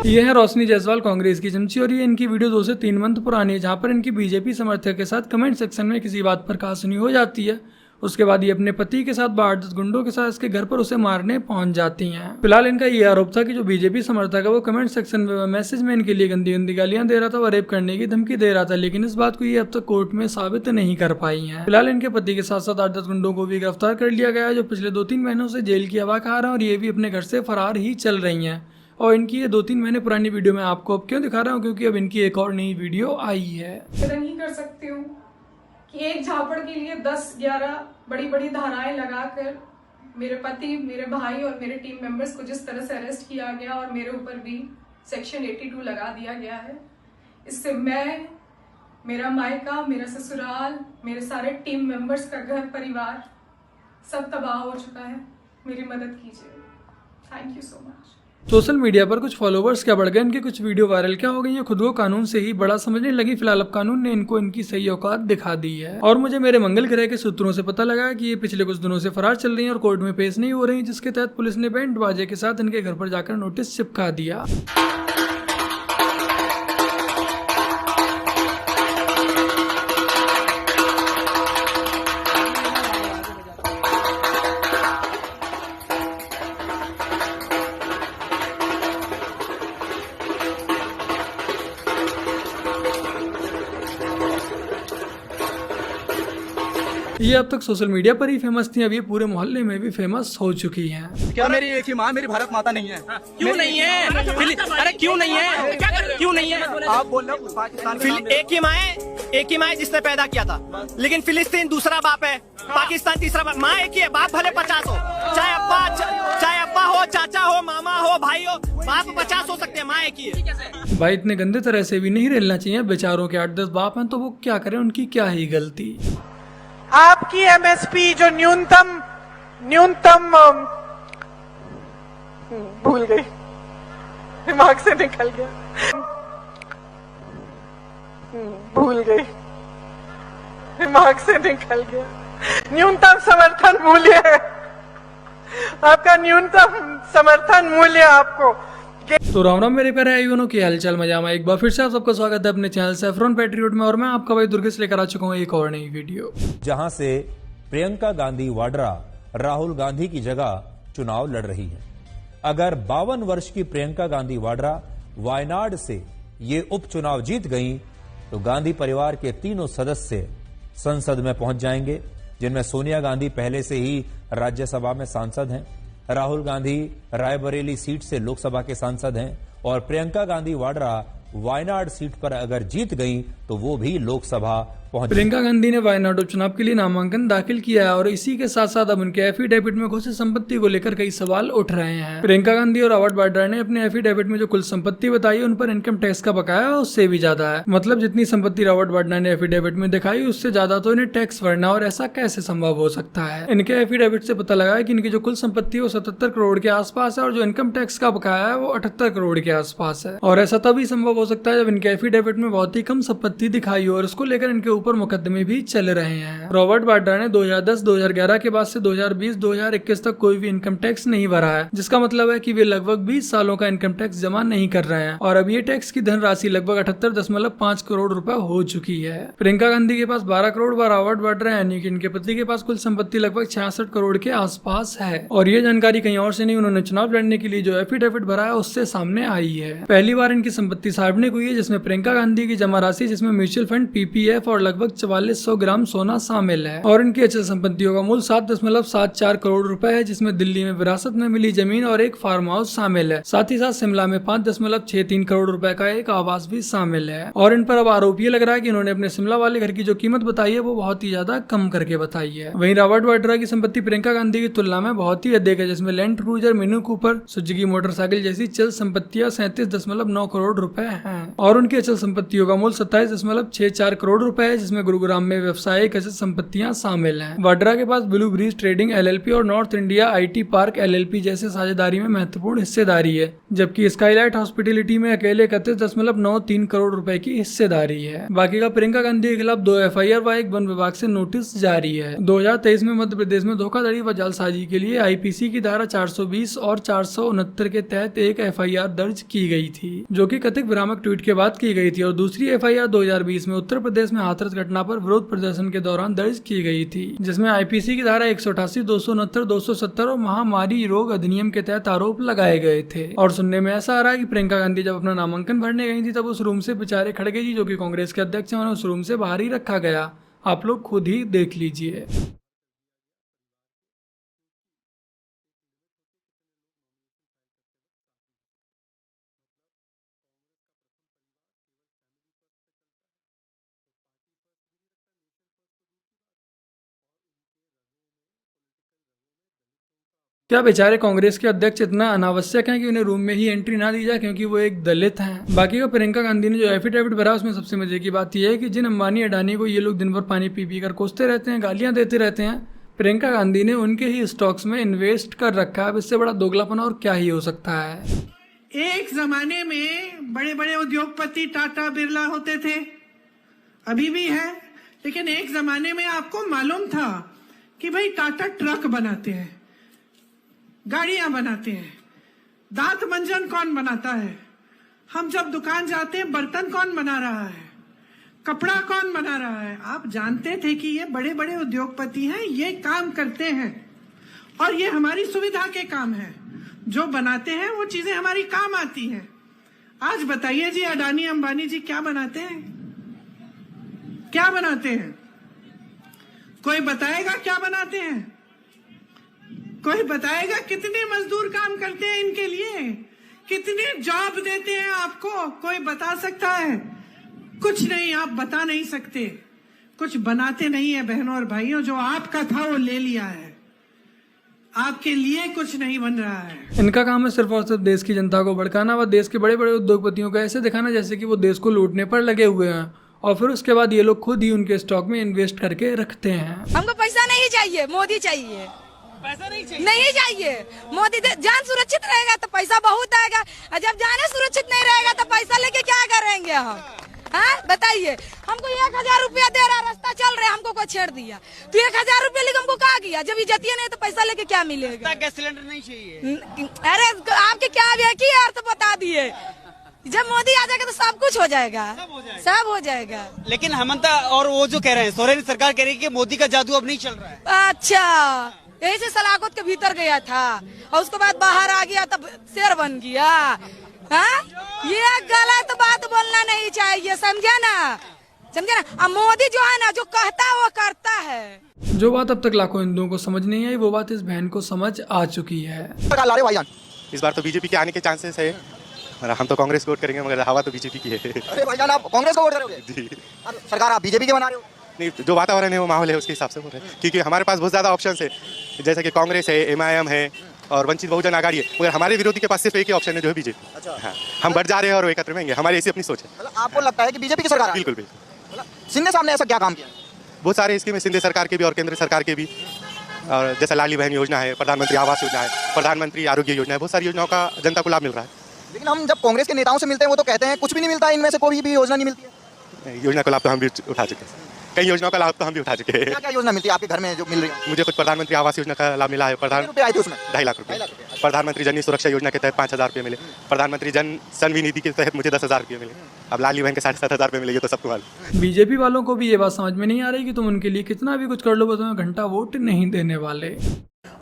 ये है रोशनी जायसवाल, कांग्रेस की चमची, और ये इनकी वीडियो 2 से 3 मंथ पुरानी है, जहां पर इनकी बीजेपी समर्थक के साथ कमेंट सेक्शन में किसी बात पर कहासुनी हो जाती है। उसके बाद ये अपने पति के साथ 8-10 गुंडों के साथ इसके घर पर उसे मारने पहुंच जाती हैं। फिलहाल इनका ये आरोप था कि जो बीजेपी समर्थक है वो कमेंट सेक्शन में मैसेज में इनके लिए गंदी गंदी गालियां दे रहा था और रेप करने की धमकी दे रहा था, लेकिन इस बात को ये अब तक कोर्ट में साबित नहीं कर पाई हैं। फिलहाल इनके पति के साथ साथ 8-10 गुंडों को भी गिरफ्तार कर लिया गया है, जो पिछले 2-3 महीनों से जेल की हवा खा रहे हैं और ये भी अपने घर से फरार ही चल रही है। और इनकी ये 2-3 महीने पुरानी वीडियो मैं आपको अब क्यों दिखा रहा हूँ, क्योंकि अब इनकी एक और नई वीडियो आई है। नहीं कर सकती हूँ कि एक झापड़ के लिए 10-11 बड़ी बड़ी धाराएं लगाकर मेरे पति, मेरे भाई और मेरे टीम मेंबर्स को जिस तरह से अरेस्ट किया गया और मेरे ऊपर भी सेक्शन 82 लगा दिया गया है, इससे मैं, मेरा मायका, मेरा ससुराल, मेरे सारे टीम मेंबर्स का घर परिवार सब तबाह हो चुका है। मेरी मदद कीजिए। Thank you so much. Social media पर कुछ फॉलोवर्स क्या बढ़ गए, इनके कुछ वीडियो वायरल क्या हो गई है, खुद को कानून से ही बड़ा समझने लगी। फिलहाल अब कानून ने इनको इनकी सही औकात दिखा दी है। और मुझे मेरे मंगल ग्रह के सूत्रों से पता लगा कि ये पिछले कुछ दिनों से फरार चल रही हैं और कोर्ट में पेश नहीं हो रही, जिसके तहत पुलिस ने बैंड बाजे के साथ इनके घर पर जाकर नोटिस चिपका दिया। ये अब तक सोशल मीडिया पर ही फेमस थी, अब ये पूरे मोहल्ले में भी फेमस हो चुकी हैं। क्या मेरी एक ही माँ, मेरी भारत माता नहीं है? क्यों नहीं है? अरे क्यों नहीं है? क्यों नहीं है? आप बोल रहे हो पाकिस्तान एक ही माँ है जिसने पैदा किया था, लेकिन फिलिस्तीन दूसरा बाप है, पाकिस्तान तीसरा बाप। माँ एक ही है, बाप भले 50 हो, चाहे अब्बा हो, चाचा हो, मामा हो, भाई हो, बाप 50 हो सकते हैं, माँ एक ही है। भाई इतने गंदे तरह से भी नहीं रहना चाहिए, बेचारों के 8-10 बाप हैं तो वो क्या करें, उनकी क्या ही गलती। आपकी एमएसपी जो न्यूनतम भूल गई, दिमाग से निकल गया, भूल गई, दिमाग से निकल गया। न्यूनतम समर्थन मूल्य है आपका, न्यूनतम समर्थन मूल्य आपको। तो राम राम मेरे प्यारे भाइयों की हालचाल मजामा, एक बार फिर से आप सबका स्वागत है अपने चैनल सैफरॉन पैट्रियट में, और मैं आपका भाई दुर्गेश लेकर आ चुका हूँ एक और नई वीडियो, जहां से प्रियंका गांधी वाड्रा राहुल गांधी की जगह चुनाव लड़ रही है। अगर 52 वर्ष की प्रियंका गांधी वाड्रा वायनाड से ये उपचुनाव जीत गईं, तो गांधी परिवार के 3 सदस्य संसद में पहुंच जाएंगे, जिनमें सोनिया गांधी पहले से ही राज्यसभा में सांसद हैं, राहुल गांधी रायबरेली सीट से लोकसभा के सांसद हैं, और प्रियंका गांधी वाड्रा वायनाड सीट पर अगर जीत गई तो वो भी लोकसभा पहुंच। प्रियंका गांधी ने वायनाड उपचुनाव के लिए नामांकन दाखिल किया है और इसी के साथ साथ अब उनके एफिडेविट में घोषित संपत्ति को लेकर कई सवाल उठ रहे हैं। प्रियंका गांधी और रॉबर्ट वाड्रा ने अपने एफिडेविट में जो कुल संपत्ति बताई उन पर इनकम टैक्स का बकाया उससे भी ज्यादा है। मतलब जितनी संपत्ति रॉबर्ट वाड्रा ने एफिडेविट में दिखाई उससे ज्यादा तो इन्हें टैक्स भरना, और ऐसा कैसे संभव हो सकता है। इनके एफिडेविट से पता लगा है कि इनकी जो कुल संपत्ति वो 77 करोड़ के आसपास है और जो इनकम टैक्स का बकाया है वो 78 करोड़ के आसपास है। और ऐसा तभी संभव हो सकता है जब इनके एफिडेविट में बहुत ही कम संपत्ति दिखाई हो और इसको लेकर इनके ऊपर मुकदमे भी चल रहे हैं। रॉबर्ट वाड्रा ने 2010-2011 के बाद से 2020-2021 तक कोई भी इनकम टैक्स नहीं भरा है, जिसका मतलब है कि वे लगभग 20 सालों का इनकम टैक्स जमा नहीं कर रहे हैं, और अब ये टैक्स की धनराशि लगभग 78.5 करोड़ रुपए हो चुकी है। प्रियंका गांधी के पास 12 करोड़ व रॉबर्ट वाड्रा यानी कि इनके पति के पास कुल संपत्ति लगभग 66 करोड़ के आसपास है। और ये जानकारी कहीं और से नहीं, उन्होंने चुनाव लड़ने के लिए जो एफिडेविट भरा है उससे सामने आई है। पहली बार इनकी संपत्ति सार्वजनिक हुई है, जिसमें प्रियंका गांधी की जमा राशि, जिसमें म्यूचुअल फंड, पीपीएफ और लगभग 4400 ग्राम सोना शामिल है। और इनकी अचल संपत्तियों का मूल्य 7.74 करोड़ रुपए है, जिसमें दिल्ली में विरासत में मिली जमीन और एक फार्म हाउस शामिल है। साथ ही साथ शिमला में 5.63 करोड़ रुपए का एक आवास भी शामिल है। और इन पर अब आरोप ये लग रहा है कि इन्होंने अपने शिमला वाले घर की जो कीमत बताई है वो बहुत ही ज्यादा कम करके बताई है। वहीं रॉबर्ट वाड्रा की संपत्ति प्रियंका गांधी की तुलना में बहुत ही अधिक है, जिसमें land cruiser, mini Cooper, Suzuki motorcycle जैसी चल संपत्तियां 37.9 करोड़ रुपए हैं। और उनकी अचल संपत्तियों का मूल्य 27.64 करोड़ रुपए है, है, जिसमें गुरुग्राम में व्यावसायिक अचल संपत्तियां शामिल हैं। वाड्रा के पास ब्लू ब्रिज ट्रेडिंग LLP और north India IT park LLP जैसे साझेदारी में महत्वपूर्ण हिस्सेदारी है, जबकि स्काईलाइट हॉस्पिटैलिटी में अकेले 31.93 करोड़ रुपए की हिस्सेदारी है। बाकी का प्रियंका गांधी के खिलाफ 2 FIR व एक वन विभाग से नोटिस जारी है। 2023 में मध्य प्रदेश में धोखाधड़ी व जालसाजी के लिए IPC की धारा 420 और 469 के तहत एक FIR दर्ज की गई थी, जो कि कथित भ्रामक ट्वीट के बाद की गई थी, और दूसरी FIR 2020 में उत्तर प्रदेश में हाथरस घटना पर विरोध प्रदर्शन के दौरान दर्ज की गई थी, जिसमें IPC की धारा 188, 269, 270 और महामारी रोग अधिनियम के तहत आरोप लगाए गए थे। और सुनने में ऐसा आ रहा है कि प्रियंका गांधी जब अपना नामांकन भरने गई थी तब उस रूम से बेचारे खड़गे जी, जो कि कांग्रेस के अध्यक्ष हैं, उन्हें उस रूम से बाहर ही रखा गया। आप लोग खुद ही देख लीजिए। क्या बेचारे कांग्रेस के अध्यक्ष इतना अनावश्यक हैं कि उन्हें रूम में ही एंट्री ना दी जाए क्योंकि वो एक दलित हैं? बाकी का प्रियंका गांधी ने जो एफिडेविट भरा उसमें सबसे मजे की बात यह है कि जिन अंबानी अडानी को ये लोग दिन भर पानी पी पी कर कोसते रहते हैं, गालियां देते रहते हैं, प्रियंका गांधी ने उनके ही स्टॉक्स में इन्वेस्ट कर रखा है। अब इससे बड़ा दोगलापन और क्या ही हो सकता है। एक जमाने में बड़े बड़े उद्योगपति टाटा बिरला होते थे, अभी भी है, लेकिन एक जमाने में आपको मालूम था कि भाई टाटा ट्रक बनाते हैं, गाड़ियां बनाते हैं, दांत मंजन कौन बनाता है, हम जब दुकान जाते हैं बर्तन कौन बना रहा है, कपड़ा कौन बना रहा है। आप जानते थे कि ये बड़े बड़े उद्योगपति हैं, ये काम करते हैं और ये हमारी सुविधा के काम है। जो बनाते हैं वो चीजें हमारी काम आती हैं। आज बताइए जी, अडानी अंबानी जी क्या बनाते हैं? क्या बनाते हैं? कोई बताएगा क्या बनाते हैं? कोई बताएगा कितने मजदूर काम करते हैं इनके लिए? कितने जॉब देते हैं आपको? कोई बता सकता है? कुछ नहीं, आप बता नहीं सकते। कुछ बनाते नहीं है बहनों और भाइयों, जो आपका था वो ले लिया है, आपके लिए कुछ नहीं बन रहा है। इनका काम है सिर्फ और सिर्फ देश की जनता को भड़काना व देश के बड़े बड़े उद्योगपतियों को ऐसे दिखाना जैसे कि वो देश को लूटने पर लगे हुए हैं, और फिर उसके बाद ये लोग खुद ही उनके स्टॉक में इन्वेस्ट करके रखते हैं। हमको पैसा नहीं चाहिए, मोदी चाहिए। पैसा नहीं चाहिए, नहीं चाहिए मोदी। जान सुरक्षित रहेगा तो पैसा बहुत आएगा, और जब जाने सुरक्षित नहीं रहेगा तो पैसा लेके क्या करेंगे हम? हाँ बताइए, हमको 1000 रुपया दे रहा, रास्ता चल रहे, हमको कोई छेड़ दिया तो 1000 रुपया लेके हमको कहा गया? जब इज्जतिये नहीं तो पैसा लेके क्या मिलेगा? गैस सिलेंडर नहीं चाहिए। अरे आपके क्या की यार, तो बता दिए, जब मोदी आ जाएगा तो सब कुछ हो जाएगा, सब हो जाएगा। लेकिन हेमंता और वो जो कह रहे हैं, सोरेन सरकार कह रही है कि मोदी का जादू अब नहीं चल रहा है। अच्छा, यही से सलाखत के भीतर गया था और उसके बाद बाहर आ गया तब शेर बन गया। हाँ? ये गलत बात बोलना नहीं चाहिए, समझा ना, समझा ना। मोदी जो है ना, जो कहता है वो करता है। जो बात अब तक लाखों हिंदुओं को समझ नहीं आई, वो बात इस बहन को समझ आ चुकी है। इस बार तो बीजेपी के आने के चांसेस है, हम तो कांग्रेस को वोट करेंगे, मगर हवा तो बीजेपी की है। अरे भाईजान, आप कांग्रेस को वोट करोगे? जी। सरकार आप बीजेपी के बना रहे हो? नहीं, जो वातावरण है वो माहौल है उसके हिसाब से हो रहा है, क्योंकि हमारे पास बहुत ज़्यादा ऑप्शन है, जैसे कि कांग्रेस है, MIM है और वंचित बहुजन आघाड़ी है, मगर हमारे विरोधी के पास सिर्फ एक ही ऑप्शन है जो है बीजेपी। अच्छा। हाँ, हम बढ़ जा रहे हैं और वो एकत्र रहेंगे, हमारी ऐसी अपनी सोच है। मतलब आपको लगता है कि बीजेपी की सरकार है? बिल्कुल बिल्कुल। सिंधे साहब ने ऐसा क्या काम किया? बहुत सारे स्कीम है, सिंधे सरकार के भी और केंद्र सरकार के भी, और जैसे लाडली बहन योजना है, प्रधानमंत्री आवास योजना है, प्रधानमंत्री आरोग्य योजना है, बहुत सारी योजनाओं का जनता को लाभ मिल रहा है। लेकिन हम जब कांग्रेस के नेताओं से मिलते हैं वो तो कहते हैं कुछ भी नहीं मिलता है, इनमें से कोई भी योजना नहीं मिलती है। योजना का लाभ तो हम भी उठा चुके हैं, कई योजनाओं का लाभ तो हम भी उठा चुके हैं। क्या क्या योजना मिलती है आपके घर में जो मिल रही है? मुझे कुछ प्रधानमंत्री आवास योजना का लाभ मिला है, रुपए आए थे उसमें? 2.5 लाख रुपए। प्रधानमंत्री जन सुरक्षा योजना के तहत 5000 रुपये मिले, प्रधानमंत्री जन सन्वी निधि के तहत मुझे 10,000 रुपये मिले, अब लाली बहन के 7,500 रुपये मिले, ये तो सबको मालूम। बीजेपी वालों को भी ये बात समझ में नहीं आ रही कि तुम उनके लिए कितना भी कुछ कर लो, बस तुम्हें घंटा वोट नहीं देने वाले।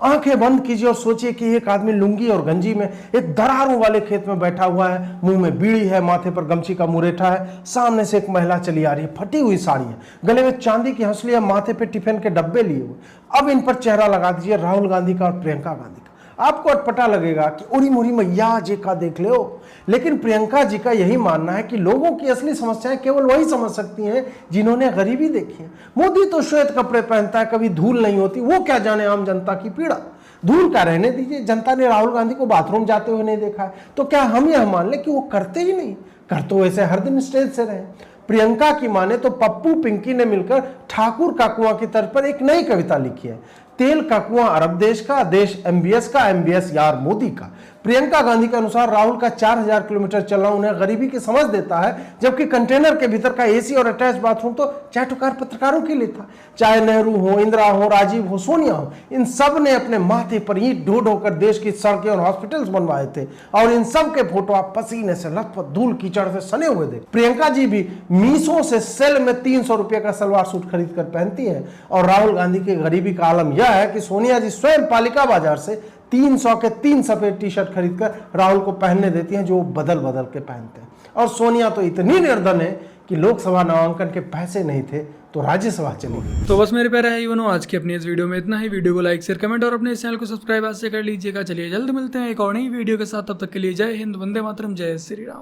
आंखें बंद कीजिए और सोचिए कि एक आदमी लुंगी और गंजी में एक दरारों वाले खेत में बैठा हुआ है, मुंह में बीड़ी है, माथे पर गमछी का मुरेठा है, सामने से एक महिला चली आ रही है, फटी हुई साड़ी है, गले में चांदी की हंसली है, माथे पे टिफिन के डब्बे लिए हुए। अब इन पर चेहरा लगा दीजिए राहुल गांधी का और प्रियंका गांधी का, आपको अटपटा लगेगा कि उड़ी मुड़ी मैया जी का देख लो। लेकिन प्रियंका जी का यही मानना है कि लोगों की असली समस्याएं केवल वही समझ सकती हैं जिन्होंने गरीबी देखी है। मोदी तो श्वेत कपड़े पहनता है, कभी धूल नहीं होती, वो क्या जाने आम जनता की पीड़ा। धूल का रहने दीजिए, जनता ने राहुल गांधी को बाथरूम जाते हुए नहीं देखा है, तो क्या हम यह मान लें कि वो करते ही नहीं? कर तो वैसे हर दिन स्टेज से रहे। प्रियंका की माने तो पप्पू पिंकी ने मिलकर ठाकुर का कुआं की तर्ज पर एक नई कविता लिखी है। तेल का कुआं अरब देश का, देश एमबीएस का, एमबीएस यार मोदी का। प्रियंका गांधी के अनुसार राहुल का 4000 किलोमीटर चलना उन्हें गरीबी की समझ देता है, जबकि कंटेनर के भीतर का एसी और अटैच बाथरूम तो चाटुकार पत्रकारों के लिए था। चाहे नेहरू हो, इंदिरा हो, राजीव हो, सोनिया हो, इन सब ने अपने माथे पर ईंट ढो ढो कर देश की सड़कें और हॉस्पिटल्स बनवाए थे, और इन सब के फोटो आप पसीने से लथपथ धूल कीचड़ से सने हुए देख। प्रियंका जी भी मीशो से सेल में 300 रुपए का सलवार सूट खरीद कर पहनती है, और राहुल गांधी की गरीबी का आलम यह है कि सोनिया जी स्वयं पालिका बाजार से 300 के 3 सफेद टी शर्ट खरीदकर राहुल को पहनने देती हैं, जो वो बदल बदल के पहनते हैं। और सोनिया तो इतनी निर्धन है कि लोकसभा नामांकन के पैसे नहीं थे तो राज्यसभा चली गई। तो बस मेरे प्यारे भाई बहनों, आज की अपनी इस वीडियो में इतना ही। वीडियो को लाइक शेयर कमेंट और अपने इस चैनल को सब्सक्राइब आज से कर लीजिएगा। चलिए जल्द मिलते हैं एक और नई वीडियो के साथ, तब तक के लिए जय हिंद, वंदे मातरम, जय श्री राम।